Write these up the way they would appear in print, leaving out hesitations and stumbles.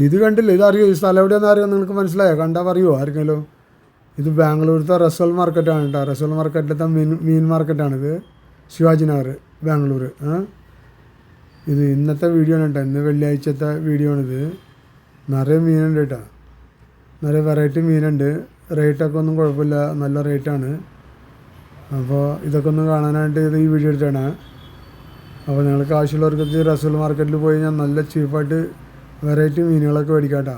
ഇത് കണ്ടില്ല, ഇതറിയോ? ഈ സ്ഥലം എവിടെയാണെന്ന് അറിയാം, നിങ്ങൾക്ക് മനസ്സിലായോ? കണ്ടാൽ പറയുമോ ആർക്കെങ്കിലും? ഇത് ബാംഗ്ലൂരിലത്തെ റസൽ മാർക്കറ്റാണ് കേട്ടോ. റസൽ മാർക്കറ്റിലത്തെ മീൻ മാർക്കറ്റാണിത്, ശിവാജി നഗർ, ബാംഗ്ലൂർ. ഇത് ഇന്നത്തെ വീഡിയോ ആണ് കേട്ടോ, ഇന്ന് വെള്ളിയാഴ്ചത്തെ വീഡിയോ ആണിത്. നിറയെ മീനുണ്ട് കേട്ടോ, നിറയെ വെറൈറ്റി മീനുണ്ട്. റേറ്റൊക്കെ ഒന്നും കുഴപ്പമില്ല, നല്ല റേറ്റാണ്. അപ്പോൾ ഇതൊക്കെ ഒന്ന് കാണാനായിട്ട് ഇത് ഈ വീഡിയോ എടുത്താണ്. അപ്പോൾ നിങ്ങൾക്ക് ആവശ്യമുള്ളവർക്ക് റസൽ മാർക്കറ്റിൽ പോയി കഴിഞ്ഞാൽ നല്ല ചീപ്പായിട്ട് വെറൈറ്റി മീനുകളൊക്കെ മേടിക്കാം കേട്ടോ.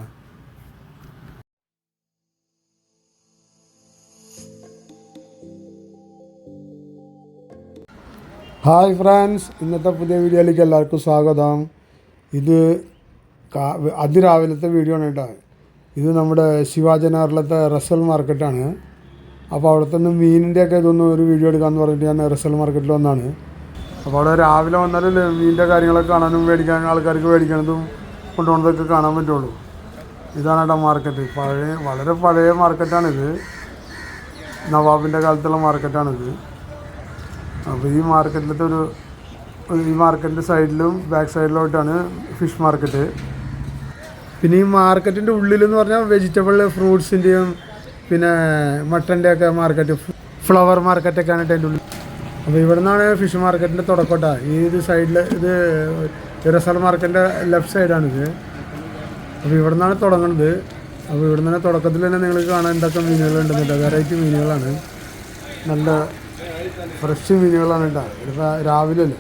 ഹായ് ഫ്രണ്ട്സ്, ഇന്നത്തെ പുതിയ വീഡിയോയിലേക്ക് എല്ലാവർക്കും സ്വാഗതം. ഇത് അതിരാവിലത്തെ വീഡിയോ ആണ് കേട്ടോ. ഇത് നമ്മുടെ ശിവാജി നഗറിലത്തെ റസൽ മാർക്കറ്റാണ്. അപ്പോൾ അവിടുത്തെ നിന്ന് മീനിൻ്റെയൊക്കെ ഇതൊന്നും ഒരു വീഡിയോ എടുക്കാമെന്ന് പറഞ്ഞിട്ട് ഞാൻ റസൽ മാർക്കറ്റിൽ വന്നാണ്. അപ്പോൾ അവിടെ രാവിലെ വന്നാലും മീനിൻ്റെ കാര്യങ്ങളൊക്കെ കാണാനും മേടിക്കാൻ ആൾക്കാർക്ക് മേടിക്കണതും കൊണ്ടുപോകുന്നതൊക്കെ കാണാൻ പറ്റുള്ളൂ. ഇതാണ് കേട്ടോ മാർക്കറ്റ്. വളരെ പഴയ മാർക്കറ്റാണിത്, നവാബിൻ്റെ കാലത്തുള്ള മാർക്കറ്റാണിത്. അപ്പോൾ ഈ മാർക്കറ്റിലത്തെ ഈ മാർക്കറ്റിൻ്റെ സൈഡിലും ബാക്ക് സൈഡിലോട്ടാണ് ഫിഷ് മാർക്കറ്റ്. പിന്നെ ഈ മാർക്കറ്റിൻ്റെ ഉള്ളിലെന്ന് പറഞ്ഞാൽ വെജിറ്റബിൾ ഫ്രൂട്ട്സിൻ്റെയും പിന്നെ മട്ടൻ്റെയൊക്കെ മാർക്കറ്റ്, ഫ്ലവർ മാർക്കറ്റൊക്കെയാണ് അതിൻ്റെ ഉള്ളിൽ. അപ്പോൾ ഇവിടെ നിന്നാണ് ഫിഷ് മാർക്കറ്റിൻ്റെ തുടക്കട്ടാ. ഈ സൈഡിൽ ഇത് റസൽ മാർക്കറ്റിൻ്റെ ലെഫ്റ്റ് സൈഡാണിത്. അപ്പോൾ ഇവിടെ നിന്നാണ് തുടങ്ങുന്നത്. അപ്പോൾ ഇവിടെ നിന്ന് തുടക്കത്തിൽ തന്നെ നിങ്ങൾക്ക് കാണാൻ എന്തൊക്കെ മീനുകളുണ്ടെന്നില്ല, വെറൈറ്റി മീനുകളാണ്, നല്ല ഫ്രഷ് മീനുകളാണ് കേട്ടോ. ഇതിപ്പോൾ രാവിലെ അല്ലേ,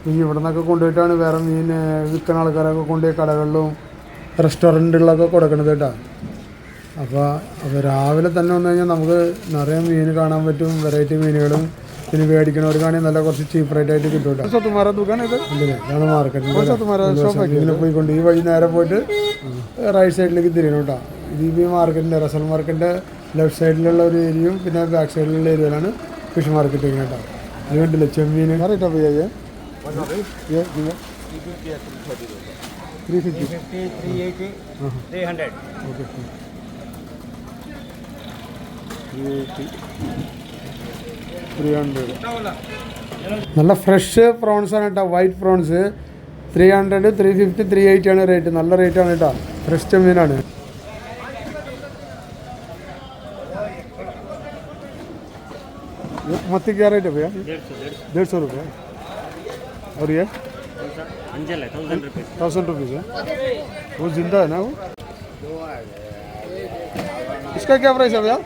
ഇനി ഇവിടെ നിന്നൊക്കെ കൊണ്ടുപോയിട്ടാണ് വേറെ മീൻ വിൽക്കുന്ന ആൾക്കാരൊക്കെ കൊണ്ടുപോയി കടകളിലും റെസ്റ്റോറൻറ്റുകളിലൊക്കെ കൊടുക്കണത് കേട്ടോ. അപ്പോൾ രാവിലെ തന്നെ വന്നു കഴിഞ്ഞാൽ നമുക്ക് നിറയെ മീൻ കാണാൻ പറ്റും, വെറൈറ്റി മീനുകളും. പിന്നെ മേടിക്കണവർക്കാണെങ്കിൽ നല്ല കുറച്ച് ചീപ്പ് റേറ്റ് ആയിട്ട് കിട്ടും കേട്ടോ. സത്തുമാര ദുക്കാണ് ഇത്, ഇതാണ് മാർക്കറ്റ്. ഇങ്ങനെ പോയിക്കൊണ്ട് ഈ വഴി നേരെ പോയിട്ട് റൈറ്റ് സൈഡിലേക്ക് തിരിയണം കേട്ടോ. ഇത് ഈ മാർക്കറ്റിൻ്റെ റസൽ മാർക്കറ്റിൻ്റെ ലെഫ്റ്റ് സൈഡിലുള്ള ഒരു ഏരിയയും പിന്നെ ബാക്ക് സൈഡിലുള്ള ഏരിയയിലാണ് ഫിഷ് മാർക്കറ്റ് കേട്ടോ. അത് കണ്ടില്ലേ ചെമ്മീൻ കറിയിട്ടാ പോയി 300. നല്ല ഫ്രഷ് പ്രോൺസ് ആണ് കേട്ടോ, വൈറ്റ് പ്രോൺസ്. 300, 350, 380 ആണ് റേറ്റ്. നല്ല റേറ്റാണ് കേട്ടോ, ഫ്രഷ് ചെമ്മീനാണ്. मत्ती क्या रेट है भैया? 150 रुपये. और ये 1000 रुपीज़ है. वो जिंदा है ना वो? इसका क्या प्राइस है भैया?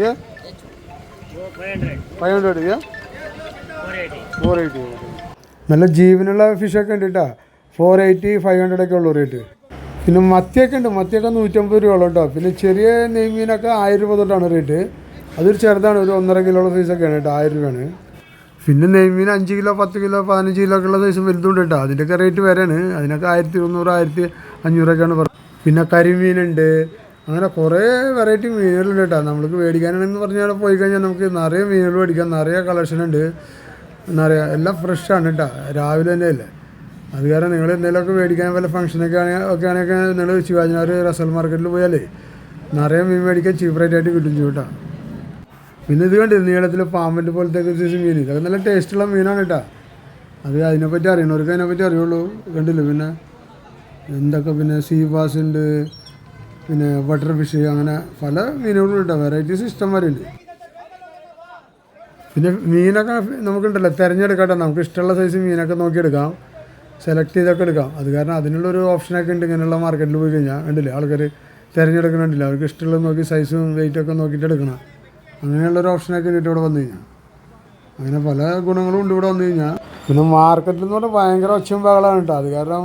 ये 500 है, 480. നല്ല ജീവനുള്ള ഫിഷൊക്കെ ഉണ്ട് കേട്ടോ. 480, 500 ഒക്കെ ഉള്ളൂ റേറ്റ്. പിന്നെ മത്തിയൊക്കെ ഉണ്ട്, മത്തിയൊക്കെ 150 രൂപ ഉള്ളൂ കേട്ടോ. പിന്നെ ചെറിയ നെയ്മീനൊക്കെ 1000 രൂപ തൊട്ടാണ് റേറ്റ്. അതൊരു ചെറുതാണ്, ഒരു 1.5 കിലോ സൈസൊക്കെയാണ് കേട്ടോ, 1000 രൂപയാണ്. പിന്നെ നെയ്മീൻ 5 കിലോ, 10 കിലോ, 15 കിലോ ഒക്കെ ഉള്ള സൈസ് വലുതുണ്ട് കേട്ടോ. അതിൻ്റെയൊക്കെ റേറ്റ് വരെയാണ്. അതിനൊക്കെ 1200, 1500ഒക്കെയാണ് പറയുന്നത്. പിന്നെ കരിമീനുണ്ട്, അങ്ങനെ കുറേ വെറൈറ്റി മീനുകളുണ്ട് കേട്ടോ. നമ്മൾക്ക് മേടിക്കാനാണെന്ന് പറഞ്ഞാൽ പോയി കഴിഞ്ഞാൽ നമുക്ക് നിറയെ മീനുകൾ മേടിക്കാം, നിറയെ കളക്ഷൻ ഉണ്ട്, നിറയെ എല്ലാം ഫ്രഷാണ് കേട്ടോ. രാവിലെ തന്നെ അല്ലേ, അത് കാരണം നിങ്ങൾ എന്തെങ്കിലുമൊക്കെ മേടിക്കാൻ വല്ല ഫംഗ്ഷനൊക്കെ ആണെങ്കിൽ നിങ്ങൾ ശിവാജി നഗർ റസൽ മാർക്കറ്റിൽ പോയാലേ നിറയെ മീൻ മേടിക്കാൻ ചീപ്പ് റേറ്റ് ആയിട്ട് കിട്ടും കേട്ടോ. പിന്നെ ഇത് കണ്ടില്ല, നീളത്തിൽ പാമ്പൻ്റെ പോലത്തെ സൈസ് മീൻ, ഇതൊക്കെ നല്ല ടേസ്റ്റുള്ള മീനാണ് കേട്ടോ. അതിനെപ്പറ്റി അറിയണവർക്ക് അതിനെപ്പറ്റി അറിയുള്ളൂ. കണ്ടില്ല പിന്നെ എന്തൊക്കെ, പിന്നെ സീ ബാസ് ഉണ്ട്, പിന്നെ ബട്ടർ ഫിഷ്, അങ്ങനെ പല മീനുകളും കേട്ടോ, വെറൈറ്റീസ് ഇഷ്ടം വരെ ഉണ്ട്. പിന്നെ മീനൊക്കെ നമുക്കുണ്ടല്ലോ തിരഞ്ഞെടുക്കട്ടെ, നമുക്ക് ഇഷ്ടമുള്ള സൈസ് മീനൊക്കെ നോക്കിയെടുക്കാം, സെലക്ട് ചെയ്തൊക്കെ എടുക്കാം. അത് കാരണം അതിനുള്ളൊരു ഓപ്ഷനൊക്കെ ഉണ്ട്. ഇങ്ങനെയുള്ള മാർക്കറ്റിൽ പോയി കഴിഞ്ഞാൽ കണ്ടില്ലേ ആൾക്കാർ തിരഞ്ഞെടുക്കണില്ല, അവർക്ക് ഇഷ്ടമുള്ളത് നോക്കി സൈസും വെയിറ്റൊക്കെ നോക്കിയിട്ട് എടുക്കണം. അങ്ങനെയുള്ളൊരു ഓപ്ഷനൊക്കെ ഉണ്ട് ഇവിടെ വന്നു കഴിഞ്ഞാൽ. അങ്ങനെ പല ഗുണങ്ങളും ഉണ്ട് ഇവിടെ വന്നു കഴിഞ്ഞാൽ. പിന്നെ മാർക്കറ്റിൽ എന്ന് പറഞ്ഞാൽ ഭയങ്കര ഒച്ചയും ബഹളമാണ് കേട്ടോ. അത് കാരണം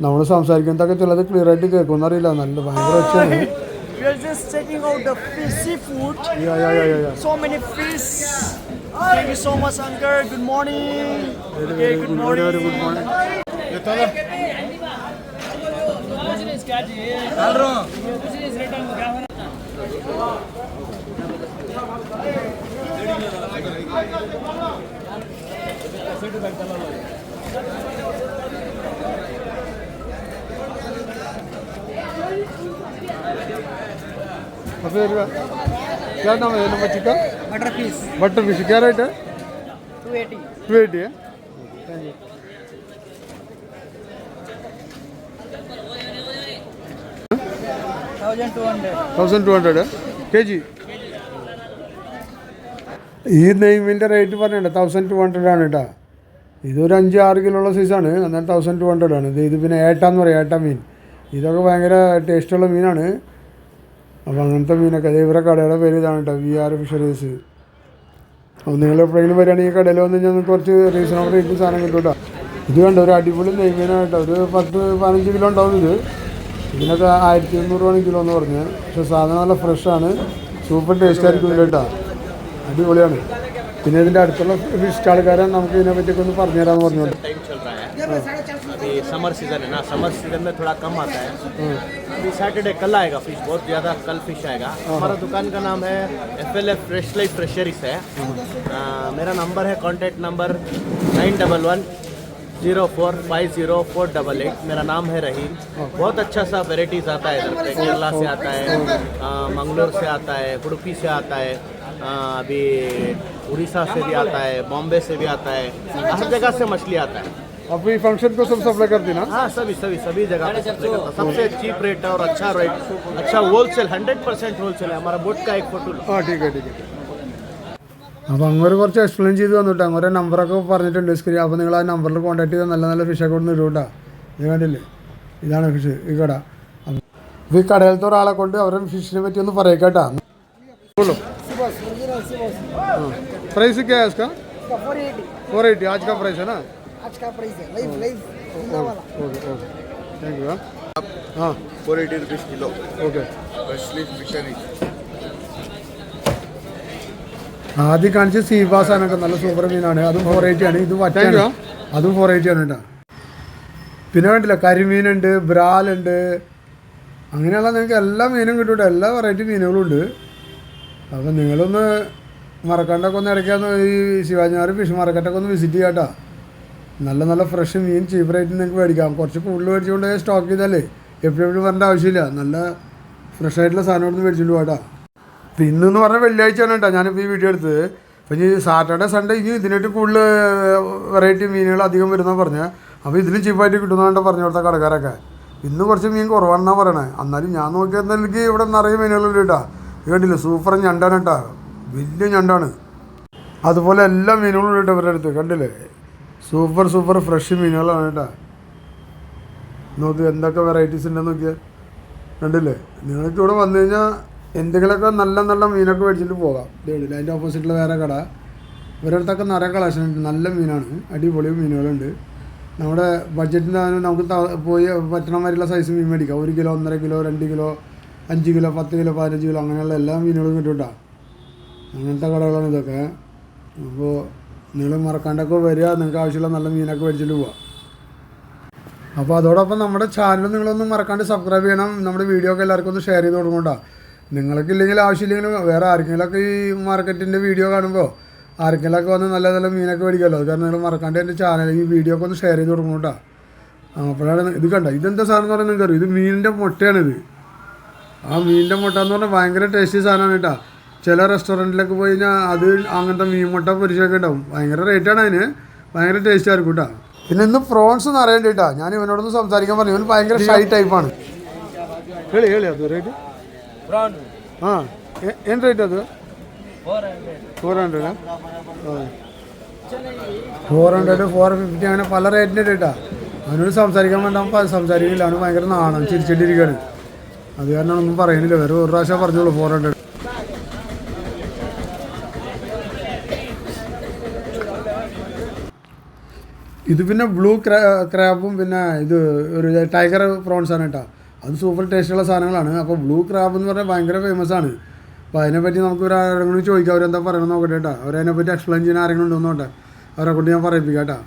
നമ്മൾ സംസാരിക്കുന്നതൊക്കെ ചിലത് ക്ലിയർ ആയിട്ട് കേൾക്കുമെന്ന് അറിയില്ല, നല്ല ഭയങ്കര ഒച്ചയാണ്. We are just checking out the fish, seafood. Yeah. So many fish. Thank you so much, Ankur. Good morning. Okay, good morning. Good morning. क्या नाम है नंबर चिकन? बटर फिश क्या रेट है? 280 है. 1200 kg. ഈ നെയ്മിൻ്റെ റേറ്റ് പറഞ്ഞിട്ടുണ്ട് 1200 ആണ് കേട്ടോ. ഇതൊരു 5-6 കിലോ ഉള്ള സൈസാണ്, എന്നാൽ 1200 ആണ്. ഇത് പിന്നെ ഏട്ടാന്ന് പറയും, ഏട്ട മീൻ. ഇതൊക്കെ ഭയങ്കര ടേസ്റ്റുള്ള മീനാണ്. അപ്പോൾ അങ്ങനത്തെ മീനൊക്കെ ഇവരുടെ കടയുടെ പേര് ഇതാണ് കേട്ടോ, VR ഫിഷറീസ്. അപ്പോൾ നിങ്ങൾ എപ്പോഴെങ്കിലും വരികയാണെങ്കിൽ കടയിൽ വന്ന് കഴിഞ്ഞാൽ കുറച്ച് റീസണബിൾ റേറ്റ് സാധനം കിട്ടും കേട്ടോ. ഇത് കണ്ടോ, ഒരു അടിപൊളി നെയ്മീനാണ് കേട്ടോ. ഒരു 10-15 കിലോ ഉണ്ടാവും ഇത്. ഇതിനൊക്കെ 1200 രൂപയാണ് കിലോ എന്ന് പറഞ്ഞത്. പക്ഷേ സാധനം നല്ല ഫ്രഷാണ്, സൂപ്പർ ടേസ്റ്റ് ആയിരിക്കും ഇതിൽ കേട്ടോ, അടിപൊളിയാണ്. പിന്നെ ഇതിൻ്റെ അടുത്തുള്ള ഫിഷ് സ്റ്റാളുകാരൻ നമുക്ക് ഇതിനെ പറ്റിയൊക്കെ ഒന്ന് പറഞ്ഞു തരാമെന്ന് പറഞ്ഞുകൊണ്ട്. अभी समर सीजन है ना, समर सीजन में थोड़ा कम आता है. अभी सैटरडे कल आएगा फिश, बहुत ज़्यादा कल फिश आएगा. हमारा दुकान का नाम है FLF फ्रेश लाइफ फ्रेशरीज है. मेरा नंबर है, कॉन्टैक्ट नंबर 9110450488. मेरा नाम है रहीम. बहुत अच्छा सा वेराइटीज़ आता है इधर पे. केरला से आता है, मंगलोर से आता है, उडुपी से आता है, अभी उड़ीसा से भी आता है, बॉम्बे से भी आता है, हर जगह से मछली आता है. अब ये फंक्शन को सब सप्लाई करती ना? हाँ, सभी जगह पे सप्लाई करता है. सबसे चीप रेट है और अच्छा रेट, अच्छा होलसेल, 100% होलसेल है. हमारा बोट का एक फोटो लो. ആ ठीक है. അപ്പോൾ അങ്ങനെ കുറച്ച് എക്സ്പ്ലെയിൻ ചെയ്ത് തന്നിട്ട് അങ്ങനെ നമ്പറൊക്കെ പറഞ്ഞിട്ടുണ്ട് സ്ക്രീൻ. അപ്പോൾ നിങ്ങൾ ആ നമ്പറിൽ കോൺടാക്ട് ചെയ്താൽ നല്ല നല്ല ഫിഷൊക്കെ കൊണ്ട് ഇടും കേട്ടോ. ഇത് കണ്ടില്ലേ, ഇതാണ് ഫിഷ് ഈ കട. അപ്പോൾ ഈ കടയിലത്തെ ഒരാളെ കൊണ്ട് അവരുടെ ഫിഷിനെ പറ്റി ഒന്ന് പറയാം കേട്ടോ. प्राइस क्या है इसका? 480 आज का प्राइस है ना? आज का प्राइस है लाइव ओके थैंक यू. हाँ 480 rupees kilo. Okay. Freshly fishery. ആദ്യം കാണിച്ച സീബാസ് ആണ് കേട്ടോ, നല്ല സൂപ്പർ മീനാണ്. അതും 480 ആണ്. ഇത് വറ്റാണ്, അതും 480 ആണ് കേട്ടോ. പിന്നെ കണ്ടില്ല, കരിമീനുണ്ട്, ബ്രാലുണ്ട്, അങ്ങനെയുള്ള നിങ്ങൾക്ക് എല്ലാ മീനും കിട്ടും കേട്ടോ. എല്ലാ വെറൈറ്റി മീനുകളും ഉണ്ട്. അപ്പോൾ നിങ്ങളൊന്ന് മറക്കാണ്ടൊക്കെ ഒന്ന് ഇടയ്ക്കൊന്ന് ഈ ശിവാജിനാർ ഫിഷ് മാർക്കറ്റൊക്കെ ഒന്ന് വിസിറ്റ് ചെയ്യാം കേട്ടോ. നല്ല നല്ല ഫ്രഷ് മീൻ ചീപ്പ് റേറ്റിൽ നിങ്ങൾക്ക് മേടിക്കാം. കുറച്ച് കൂടുതൽ മേടിച്ചുകൊണ്ട് സ്റ്റോക്ക് ചെയ്താലേ എപ്പോഴും വരേണ്ട ആവശ്യമില്ല. നല്ല ഫ്രഷ് ആയിട്ടുള്ള സാധനം ഒന്ന് മേടിച്ചുകൊണ്ട് പോകാം. അപ്പോൾ ഇന്നെന്ന് പറഞ്ഞാൽ വെള്ളിയാഴ്ചയാണ് കേട്ടോ ഞാനിപ്പോൾ ഈ വീഡിയോ എടുത്തത്. അപ്പോൾ ഇനി സാറ്റർഡേ സൺഡേ ഇനി ഇതിനായിട്ട് കൂടുതൽ വെറൈറ്റി മീനുകൾ അധികം വരുന്നതാണ് പറഞ്ഞത്. അപ്പോൾ ഇതിലും ചീപ്പായിട്ട് കിട്ടുന്നതാണ് പറഞ്ഞു കൊടുത്ത കടക്കാരൊക്കെ. ഇന്ന് കുറച്ച് മീൻ കുറവാണെന്നാണ് പറയണത്. എന്നാലും ഞാൻ നോക്കിയാൽ എനിക്ക് ഇവിടെ നിറയെ മീനുകളുണ്ട് കേട്ടോ. ഇത് കണ്ടില്ലേ, സൂപ്പർ ഞണ്ടാണ് കേട്ടോ, വലിയ ഞണ്ടാണ്. അതുപോലെ എല്ലാ മീനുകളും ഉണ്ട് ഇവരുടെ അടുത്ത്. കണ്ടില്ലേ, സൂപ്പർ ഫ്രഷ് മീനുകളാണ് കേട്ടോ. നോക്ക് എന്തൊക്കെ വെറൈറ്റീസ് ഉണ്ടെന്ന് നോക്കിയാൽ. കണ്ടില്ലേ, നിങ്ങൾക്ക് ഇവിടെ വന്നു കഴിഞ്ഞാൽ എന്തെങ്കിലുമൊക്കെ നല്ല നല്ല മീനൊക്കെ മേടിച്ചിട്ട് പോകാം. ഇതേടില്ല, അതിൻ്റെ ഓപ്പോസിറ്റുള്ള വേറെ കട, ഇവരുടെ അടുത്തൊക്കെ നിറയെ കളക്ഷൻ ഉണ്ട്. നല്ല മീനാണ്, അടിപൊളി മീനുകളുണ്ട്. നമ്മുടെ ബഡ്ജറ്റിൻ്റെ നമുക്ക് പോയി പറ്റണ മാതിരിയുള്ള സൈസ് മീൻ മേടിക്കാം. 1 kilo, 1.5 kilo, 2 kilo, 5 kilo, 10 kilo, 15 kilo അങ്ങനെയുള്ള എല്ലാ മീനുകളും കിട്ടും കേട്ടോ. അങ്ങനത്തെ കടകളാണ് ഇതൊക്കെ. അപ്പോൾ നിങ്ങൾ മറക്കാണ്ടൊക്കെ വരിക, നിങ്ങൾക്ക് ആവശ്യമുള്ള നല്ല മീനൊക്കെ മേടിച്ചിട്ട് പോവാം. അപ്പോൾ അതോടൊപ്പം നമ്മുടെ ചാനൽ നിങ്ങളൊന്നും മറക്കാണ്ട് സബ്സ്ക്രൈബ് ചെയ്യണം. നമ്മുടെ വീഡിയോ ഒക്കെ എല്ലാവർക്കും ഒന്ന് ഷെയർ ചെയ്ത് കൊടുക്കണ്ട. നിങ്ങൾക്കില്ലെങ്കിൽ ആവശ്യമില്ലെങ്കിലും വേറെ ആർക്കെങ്കിലുമൊക്കെ ഈ മാർക്കറ്റിൻ്റെ വീഡിയോ കാണുമ്പോൾ ആർക്കെങ്കിലൊക്കെ വന്ന് നല്ല നല്ല മീനൊക്കെ മേടിക്കുമല്ലോ. അത് കാരണം നിങ്ങൾ മറക്കാണ്ട് എൻ്റെ ചാനൽ ഈ വീഡിയോ ഒക്കെ ഒന്ന് ഷെയർ ചെയ്ത് കൊടുക്കണം കേട്ടോ. അപ്പോഴാണ് ഇത് കണ്ട, ഇതെന്താ സാധനം എന്ന് പറഞ്ഞാൽ നിങ്ങൾക്ക് അറിയും, ഇത് മീനിൻ്റെ മുട്ടയാണിത്. ആ മീനിൻ്റെ മുട്ട എന്ന് പറഞ്ഞാൽ ഭയങ്കര ടേസ്റ്റി സാധനമാണ് കേട്ടോ. ചില റെസ്റ്റോറൻറ്റിലൊക്കെ പോയി കഴിഞ്ഞാൽ അത് അങ്ങനത്തെ മീൻ മുട്ട പൊരിച്ചൊക്കെ ഉണ്ടാവും. ഭയങ്കര റേറ്റാണ് അതിന്, ഭയങ്കര ടേസ്റ്റ് ആയിരിക്കും കേട്ടോ. പിന്നെ ഇന്ന് പ്രോൺസ് എന്ന് അറിയേണ്ടി കേട്ടോ. ഞാൻ ഇവനോടൊന്ന് സംസാരിക്കാൻ പറഞ്ഞു. ഇവൻ ഭയങ്കര ഷൈ ടൈപ്പാണ്. ಹೇಳಿ ಅದು ರೇಟ್. ಹಾಂ ಏನು ರೇಟ್ ಅದು? 400 450 അങ്ങനെ പല റേറ്റിൻ്റെ കേട്ടോ. അവനോട് സംസാരിക്കാൻ വേണ്ട സംസാരിക്കില്ല. അവന് ഭയങ്കര നാണം, ചിരിച്ചിട്ടിരിക്കുകയാണ്. അത് കാരണം ഒന്നും പറയുന്നില്ല. വേറെ ഒരു പ്രാവശ്യം പറഞ്ഞോളൂ 400. ഇത് പിന്നെ ബ്ലൂ ക്രാബും പിന്നെ ഇത് ഒരു ടൈഗർ പ്രോൺസാണ് കേട്ടോ. അത് സൂപ്പർ ടേസ്റ്റുള്ള സാധനങ്ങളാണ്. അപ്പോൾ ബ്ലൂ ക്രാബ് എന്ന് പറഞ്ഞാൽ ഭയങ്കര ഫേമസ് ആണ്. അപ്പോൾ അതിനെപ്പറ്റി നമുക്ക് ഒരു ആരെങ്കിലും ചോദിക്കാം, അവരെന്താ പറയണമെന്ന് നോക്കട്ടെ കേട്ടോ. അവരതിനെപ്പറ്റി എക്സ്പ്ലെയിൻ ചെയ്യാൻ ആരെങ്കിലും ഉണ്ടോ നോട്ടെ, അവരെ കൊണ്ട് ഞാൻ പറയിപ്പിക്കാം കേട്ടോ.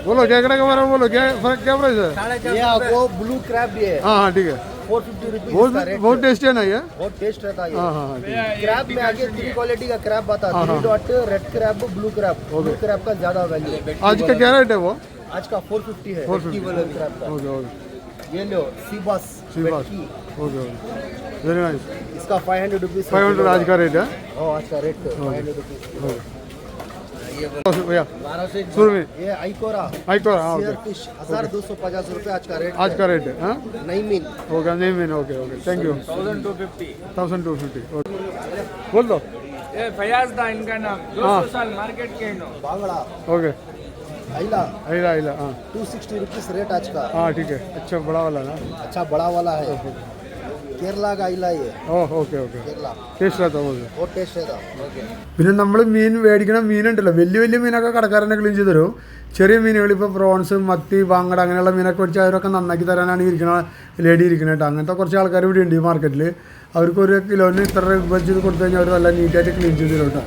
बोलो क्या करेगा हमारा, बोलो क्या प्राइस है? ये आपको ब्लू क्रैब भी है। हाँ ठीक है, 450 रुपीज। बहुत टेस्टी है ना ये? बहुत टेस्ट रहता है। हाँ क्रैब में आगे 3 क्वालिटी का क्रैब आता है, 3 dot, red crab, blue crab. Blue crab का ज्यादा वैल्यू है। आज का क्या रेट है वो? आज का 450 है। 450 क्रैब का। ओके ये लो सीबास। Okay very nice. इसका 500 रुपीज। 500 आज का रेट है? आज का रेट 500 रुपीज। भैया सुरमी ये आइकोरा आइकोरा हाँ ओके शेयर फिश 1250 रुपये आज का रेट आज का रेट है हाँ नहीं मीन ओके नहीं mean okay okay thank you 1250 okay बोल दो ये फयाज था इनका नाम 200 साल मार्केट के नो बांगड़ा ओके आइला आइला आइला हाँ 260 रुपीस रेट आज का हाँ ठीक है अच्छा बड़ा वाला ना अच्छा बड़ा वाला है केरला का आइला ये ഓ ഓക്കെ ഓക്കെ केरला ടേസ്റ്റ് ആട്ടോ ഓക്കെ वो टेस्ट है പിന്നെ നമ്മൾ മീൻ മേടിക്കണ മീനുണ്ടല്ലോ വലിയ വലിയ മീനൊക്കെ കടക്കാരനെ ക്ലീൻ ചെയ്ത് തരും ചെറിയ മീനുകൾ ഇപ്പോൾ പ്രോൺസ് മത്തി വാങ്ങട അങ്ങനെയുള്ള മീനൊക്കെ മേടിച്ചാൽ അവരൊക്കെ നന്നാക്കി തരാനാണ് ഇരിക്കണ ലേഡി ഇരിക്കണത് കേട്ടോ അങ്ങനത്തെ കുറച്ച് ആൾക്കാർ ഇവിടെ ഉണ്ട് ഈ മാർക്കറ്റിൽ അവർക്ക് ഒരു കിലോന് ഇത്ര രൂപ ചെയ്ത് കൊടുത്തു കഴിഞ്ഞാൽ അവർ നല്ല നീറ്റായിട്ട് ക്ലീൻ ചെയ്ത് തരും കേട്ടോ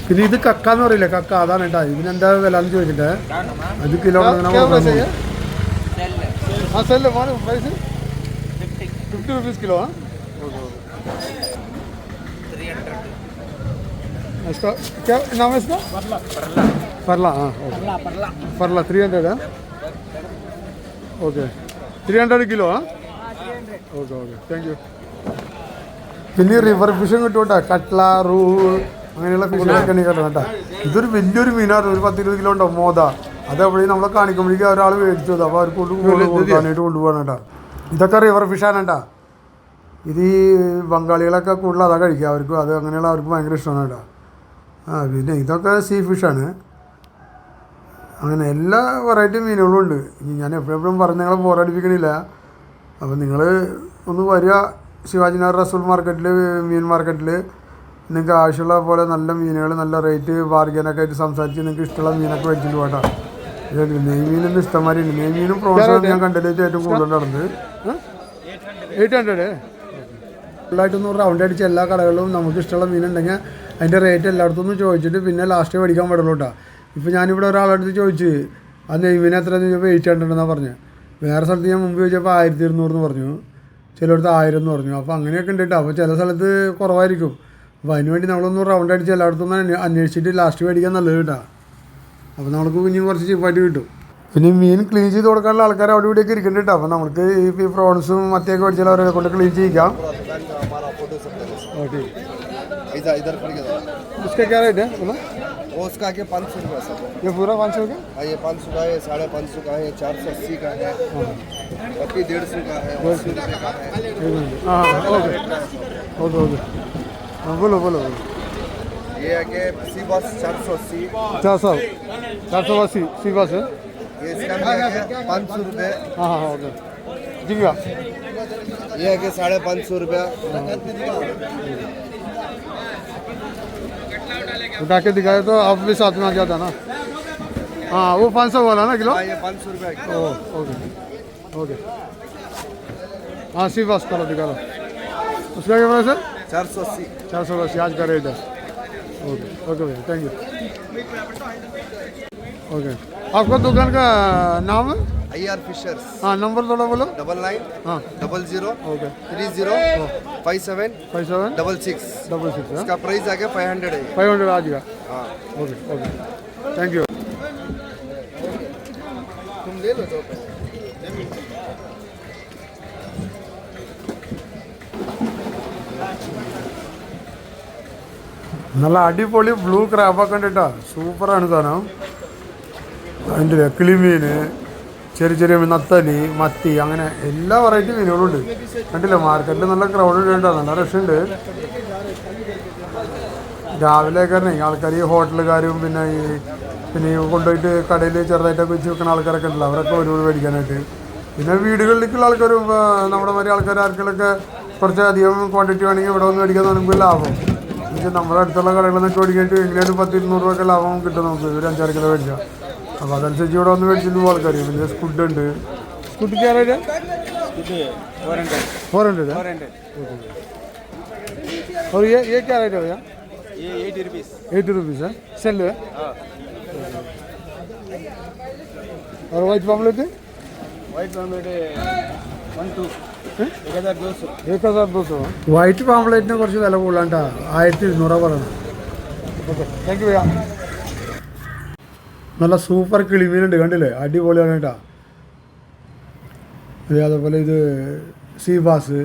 പിന്നെ ഇത് കക്ക എന്ന് പറയില്ല കക്ക അതാണ് കേട്ടോ ഇതിനെന്താ വില എന്ന് ചോദിച്ചിട്ട് അത് കിലോ ആ സെല്ല് പ്രൈസ് 50 रुपीज़ किलो हाँ इसका क्या नाम है इसका परला हाँ परला 300 है ओके 300 किलो हाँ ओके ओके താങ്ക് യു പിന്നെ റിവർ ഫിഷും കിട്ടും കേട്ടോ കട്ട്ല റൂഹ് അങ്ങനെയുള്ള ഫിഷിനൊക്കെ കിട്ടും കേട്ടോ ഇതൊരു വലിയൊരു മീനാണ് ഒരു 10-20 കിലോ ഉണ്ടാവും മോദ അത് എപ്പോഴും നമ്മളെ കാണിക്കുമ്പോഴേക്കും ഒരാൾ മേടിച്ചു അപ്പോൾ അവർക്ക് കൊടുക്കാനായിട്ട് കൊണ്ടുപോകണം കേട്ടോ ഇതൊക്കെ റിവർ ഫിഷാണ് കേട്ടോ ഇത് ഈ ബംഗാളികളൊക്കെ കൂടുതൽ അതാ കഴിക്കുക അവർക്ക് അത് അങ്ങനെയുള്ള അവർക്ക് ഭയങ്കര ഇഷ്ടമാണ് കേട്ടോ ആ പിന്നെ ഇതൊക്കെ സീ ഫിഷാണ് അങ്ങനെ എല്ലാ വെറൈറ്റി മീനുകളും ഉണ്ട് ഞാൻ എപ്പോഴും പറഞ്ഞ് നിങ്ങളെ ബോറടിപ്പിക്കണില്ല അപ്പോൾ നിങ്ങൾ ഒന്ന് വരിക ശിവാജിനഗർ റസൂൽ മാർക്കറ്റിൽ മീൻ മാർക്കറ്റിൽ നിങ്ങൾക്ക് ആവശ്യമുള്ള പോലെ നല്ല മീനുകൾ നല്ല റേറ്റ് ബാർഗനൊക്കെ ആയിട്ട് സംസാരിച്ച് നിങ്ങൾക്ക് ഇഷ്ടമുള്ള മീനൊക്കെ മേടിച്ചിട്ട് പോകട്ടോ നെയ്മീനൊന്നും ഇഷ്ടംമാതിരി ഉണ്ട് നെയ്മീനും പ്രോൺസും ഞാൻ കണ്ടതിലേക്ക് ഏറ്റവും കൂടുതൽ നടന്നത് 800 ഫുള്ളായിട്ടൊന്ന് റൗണ്ട് അടിച്ച് എല്ലാ കടകളിലും നമുക്ക് ഇഷ്ടമുള്ള മീനുണ്ടെങ്കിൽ അതിൻ്റെ റേറ്റ് എല്ലായിടത്തും ഒന്ന് ചോദിച്ചിട്ട് പിന്നെ ലാസ്റ്റ് മേടിക്കാൻ പാടുള്ളൂ കേട്ടോ ഇപ്പോൾ ഞാനിവിടെ ഒരാളടുത്ത് ചോദിച്ച് ആ നെയ്മീൻ എത്ര ചോദിച്ചപ്പോൾ 800 എന്നാണ് പറഞ്ഞത് വേറെ സ്ഥലത്ത് ഞാൻ മുമ്പ് ചോദിച്ചപ്പോൾ 1200 എന്ന് പറഞ്ഞു ചിലയിടത്ത് 1000 എന്ന് പറഞ്ഞു അപ്പോൾ അങ്ങനെയൊക്കെ ഉണ്ട് കേട്ടോ അപ്പോൾ ചില സ്ഥലത്ത് കുറവായിരിക്കും അപ്പോൾ അതിനുവേണ്ടി നമ്മളൊന്ന് റൗണ്ട് അടിച്ച് എല്ലായിടത്തും ഒന്ന് അന്വേഷിച്ചിട്ട് ലാസ്റ്റ് മേടിക്കാൻ നല്ലത് കേട്ടോ അപ്പോൾ നമുക്ക് കുഞ്ഞും കുറച്ച് ചീപ്പായിട്ട് കിട്ടും പിന്നെ മീൻ ക്ലീൻ ചെയ്ത് കൊടുക്കാനുള്ള ആൾക്കാർ അവിടെ ഇവിടെയൊക്കെ ഇരിക്കുന്നുണ്ട് കേട്ടോ അപ്പോൾ നമുക്ക് ഈ പ്രോൺസും മത്തിയൊക്കെ മേടിച്ചാൽ അവരെ കൊണ്ട് ക്ലീൻ ചെയ്യിക്കാം ഓക്കെ इधर खड़ी है उसका क्या रेट है बोला वो उसका के 500 रुपये सब ये पूरा 500 का हाँ ये 500 का है 550 का है 480 का है बाकी 150 का है 80 रुपये का है हाँ ओके ओके ओके हाँ बोलो बोलो बोलो ये है कि सी बस 480 480 सी बस है ये इसका भी है कि 500 रुपये हाँ हाँ ओके झींगा ये है कि 550 रुपये उठा के दिखाए तो आप भी साथ में आ जाता ना हाँ वो 500 वाला ना किलो हाँ ये 500 रुपये ओ ओके ओके हाँ सी बस करो दिखा लो उसका क्या प्राइस है 480 480 आज का रेट है ओके ओके भैया थैंक यू ओके आपका दुकान का नाम है IR फिशर्स हाँ नंबर थोड़ा बोलो 99 हाँ 00 ओके 30 57 57 66 66 इसका प्राइस आके 500 है 500 आज का हाँ ओके ओके थैंक यू तुम ले लो जो നല്ല അടിപൊളി ബ്ലൂ ക്രാബൊക്കെ ഉണ്ട് കേട്ടോ സൂപ്പറാണ് സാധനം അതിൻ്റെ കിളിമീൻ ചെറിയ ചെറിയ നത്തലി മത്തി അങ്ങനെ എല്ലാ വെറൈറ്റി മീനുകളും ഉണ്ട് കണ്ടില്ല മാർക്കറ്റിൽ നല്ല ക്രൗഡ് ഉണ്ട് നല്ല റഷ് ഉണ്ട് രാവിലെയൊക്കെ ആൾക്കാർ ഈ ഹോട്ടലുകാരും പിന്നെ ഈ കൊണ്ടുപോയിട്ട് കടയിൽ ചെറുതായിട്ടൊക്കെ വെച്ച് വെക്കുന്ന ആൾക്കാരൊക്കെ ഉണ്ടല്ലോ അവരൊക്കെ ഒരുപാട് മേടിക്കാനായിട്ട് പിന്നെ വീടുകളിലേക്കുള്ള ആൾക്കാരും നമ്മുടെ മാതിരി ആൾക്കാർ ആർക്കെങ്കിലൊക്കെ കുറച്ച് അധികം ക്വാണ്ടിറ്റി വേണമെങ്കിൽ ഇവിടെ വന്ന് മേടിക്കാൻ നമുക്ക് ലാഭം എന്നുവെച്ചാൽ നമ്മുടെ അടുത്തുള്ള കടകളിൽ നിന്നൊക്കെ മേടിക്കാനായിട്ട് എങ്ങനെയാലും 100-200 രൂപയൊക്കെ ലാഭം കിട്ടും നമുക്ക് ഒരു 5-6 കിലോ മേടിക്കാം അപ്പോൾ അതനുസരിച്ച് ഇവിടെ വന്ന് മേടിച്ചിട്ട് പോകും ആൾക്കാർ പിന്നെ സ്കുഡ് ഉണ്ട് സ്കുഡിക്ക് ആരായിട്ട് 400 और ये क्या रेट है भैया ये 80 रुपीस 80 रुपीज़ है सेल है और वाइट पॉम्पलेट है वाइट पॉम्पलेट 1200 വൈറ്റ് പാമ്പ്ലേറ്റിന് കുറച്ച് വില കൂടുതലാണ്ടാ 1200 പറയണം ഓക്കെ താങ്ക് യു ഭയ്യ നല്ല സൂപ്പർ കിളിമീനുണ്ട് കണ്ടില്ലേ അടിപൊളിയാണ് കേട്ടോ അതേപോലെ ഇത് സീബാസ്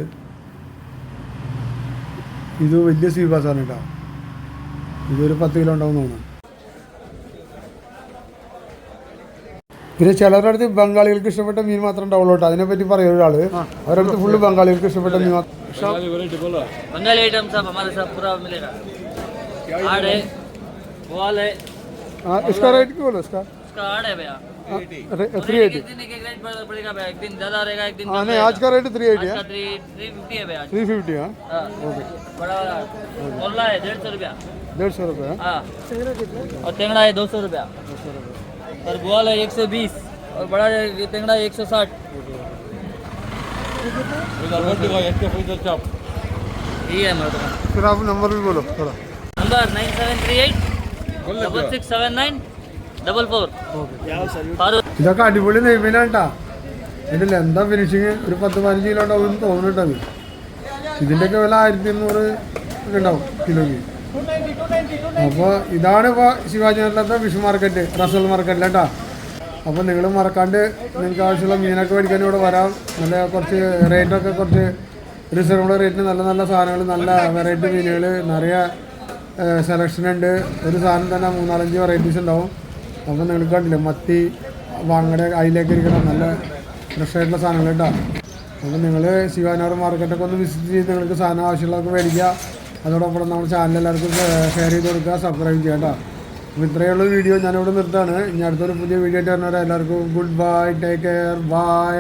ഇത് വലിയ സീബാസാണ് കേട്ടോ ഇതൊരു 10 കിലോ ഉണ്ടാവും തോന്നുന്നു പിന്നെ ചിലരുടെ അടുത്ത് ബംഗാളികൾക്ക് ഇഷ്ടപ്പെട്ട മീൻ മാത്രം ഉണ്ടാവുള്ളൂ കേട്ടോ. അതിനെപ്പറ്റി പറയും ഒരാൾ. അവരുടെ അടുത്ത് ഫുള്ള് ബംഗാളികൾക്ക് ഇഷ്ടപ്പെട്ട മീൻ മാത്രം. बंगाली आइटम सब हमारे साथ पूरा मिलेगा आड़ है बोल है इसका रेट क्यों बोलो इसका उसका आड़ है भैया 380. एक दिन एक रेट पड़ेगा भैया एक दिन ज़्यादा रहेगा एक दिन हाँ नहीं आज का रेट 380 है. 350 है भैया 350 हाँ. हाँ ओके बड़ा वाला बोला है 150 रुपया 150 रुपये. हाँ और टेंगड़ा है 200 रुपया और बोल है 120 और बड़ा टेंगड़ा है 160 ये है हमारा दुकान फिर आप नंबर भी बोलो थोड़ा. नंबर 9738 6679 ഇതൊക്കെ അടിപൊളി നെയ്മീനാണ് കേട്ടോ. ഇതില്ല എന്താ ഫിനിഷിങ്. ഒരു 10-15 കിലോ ഉണ്ടാവും തോന്നുന്നുണ്ടത്. ഇതിൻ്റെയൊക്കെ വില 1200 ഒക്കെ ഉണ്ടാവും കിലോയ്ക്ക്. അപ്പോൾ ഇതാണ് ഇപ്പോൾ ശിവാജി നഗറിലത്തെ ഫിഷ് മാർക്കറ്റ്, റസൽ മാർക്കറ്റിൽ കേട്ടോ. അപ്പോൾ നിങ്ങൾ മറക്കാണ്ട് നിങ്ങൾക്ക് ആവശ്യമുള്ള മീനൊക്കെ മേടിക്കാൻ ഇവിടെ വരാം. നല്ല കുറച്ച് റേറ്റൊക്കെ കുറച്ച് റിസർവ്ഡ് റേറ്റിന് നല്ല നല്ല സാധനങ്ങൾ, നല്ല വെറൈറ്റി മീനുകൾ, നിറയെ സെലക്ഷൻ ഉണ്ട്. ഒരു സാധനം തന്നെ 3-4-5 വെറൈറ്റീസ് ഉണ്ടാവും. അപ്പോൾ നിങ്ങൾക്ക് കണ്ടില്ലേ മത്തി, വാങ്ങടെ അതിലേക്ക് ഇരിക്കണം നല്ല ഫ്രഷ് ആയിട്ടുള്ള സാധനങ്ങൾ കേട്ടോ. അപ്പോൾ നിങ്ങൾ ശിവാനഗർ മാർക്കറ്റൊക്കെ ഒന്ന് വിസിറ്റ് ചെയ്ത് നിങ്ങൾക്ക് സാധനം ആവശ്യമുള്ളതൊക്കെ മേടിക്കുക. അതോടൊപ്പം നമ്മുടെ ചാനൽ എല്ലാവർക്കും ഷെയർ ചെയ്ത് കൊടുക്കുക, സബ്സ്ക്രൈബ് ചെയ്യുക കേട്ടോ. അപ്പോൾ ഇത്രയുള്ള വീഡിയോ ഞാനിവിടെ നിർത്താണ്. ഇനി അടുത്തൊരു പുതിയ വീഡിയോ ആയിട്ട് വരുന്നവരെ എല്ലാവർക്കും good bye, take care, by.